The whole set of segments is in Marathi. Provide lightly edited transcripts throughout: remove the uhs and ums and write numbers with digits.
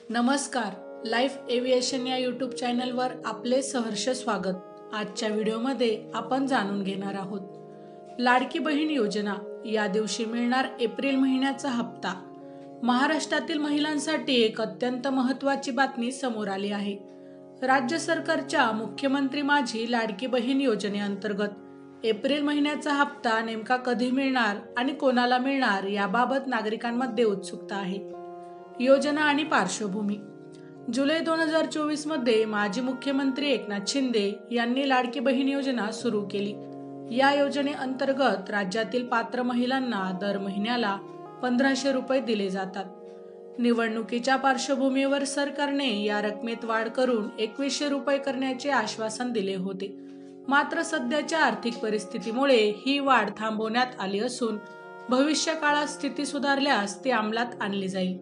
नमस्कार, लाईफ एव्हिएशन या यूट्यूब चॅनलवर आपले सहर्ष स्वागत। आजच्या व्हिडिओमध्ये आपण जाणून घेणार आहोत लाडकी बहीण योजना या दिवशी मिळणार एप्रिल महिन्याचा हप्ता। महाराष्ट्रातील महिलांसाठी एक अत्यंत महत्त्वाची बातमी समोर आली आहे। राज्य सरकारच्या मुख्यमंत्री माझी लाडकी बहीण योजनेअंतर्गत एप्रिल महिन्याचा हप्ता नेमका कधी मिळणार आणि कोणाला मिळणार याबाबत नागरिकांमध्ये उत्सुकता आहे। योजना आणि पार्श्वभूमी। जुलै 2024 मध्ये माजी मुख्यमंत्री एकनाथ शिंदे यांनी लाडकी बहीण योजना सुरू केली। या योजनेअंतर्गत राज्यातील पात्र महिलांना दर महिन्याला 1500 रुपये दिले जातात। निवडणुकीच्या पार्श्वभूमीवर सरकारने या रकमेत वाढ करून 2100 रुपये करण्याचे आश्वासन दिले होते। मात्र सध्याच्या आर्थिक परिस्थितीमुळे ही वाढ थांबवण्यात आली असून भविष्य काळात स्थिती सुधारल्यास ती अंमलात आणली जाईल।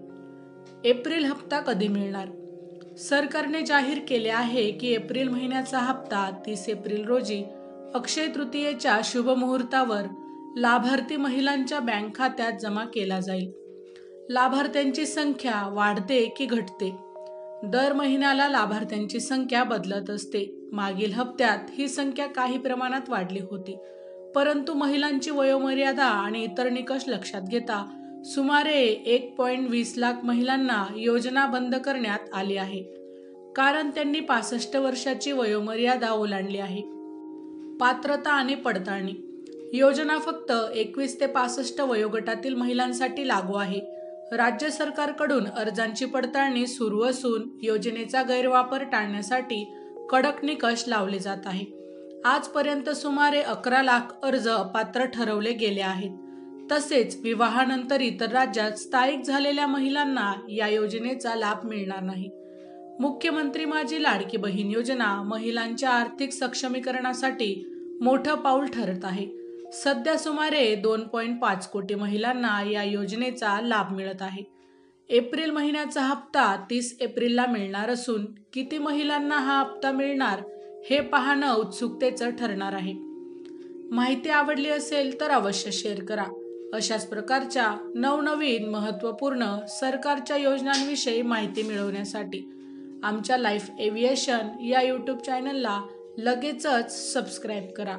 एप्रिल हप्ता कधी मिळणार? सरकारने जाहीर केले आहे की एप्रिल महिन्याचा हप्ता 30 एप्रिल रोजी अक्षय तृतीयेच्या शुभ मुहूर्तावर लाभार्थी महिलांच्या बँक खात्यात जमा केला जाईल। लाभार्थ्यांची संख्या वाढते की घटते? दर महिन्याला लाभार्थ्यांची संख्या बदलत असते। मागील हप्त्यात ही संख्या काही प्रमाणात वाढली होती, परंतु महिलांची वयोमर्यादा आणि इतर निकष लक्षात घेता सुमारे 1.20 लाख महिलांना योजना बंद करण्यात आली आहे, कारण त्यांनी 65 वर्षाची वयोमर्यादा ओलांडली आहे। पात्रता आणि पडताळणी। योजना फक्त 21 ते 65 वयोगटातील महिलांसाठी लागू आहे। राज्य सरकारकडून अर्जांची पडताळणी सुरू असून योजनेचा गैरवापर टाळण्यासाठी कडक निकष लावले जात आहे। आजपर्यंत सुमारे 11 लाख अर्ज अपात्र ठरवले गेले आहेत। तसेच विवाहानंतर इतर राज्यात स्थायिक झालेल्या महिलांना या योजनेचा लाभ मिळणार नाही। मुख्यमंत्री माझी लाडकी बहीण योजना महिलांच्या आर्थिक सक्षमीकरणासाठी मोठं पाऊल ठरत आहे। सध्या सुमारे 2.5 कोटी महिलांना या योजनेचा लाभ मिळत आहे। एप्रिल महिन्याचा हप्ता 30 एप्रिलला मिळणार असून किती महिलांना हा हप्ता मिळणार हे पाहणं उत्सुकतेचं ठरणार आहे। माहिती आवडली असेल तर अवश्य शेअर करा। अशाच प्रकारच्या नवनवीन महत्त्वपूर्ण सरकारच्या योजनांविषयी माहिती मिळवण्यासाठी आमच्या लाईफ एव्हिएशन या यूट्यूब चॅनलला लगेचच सबस्क्राईब करा।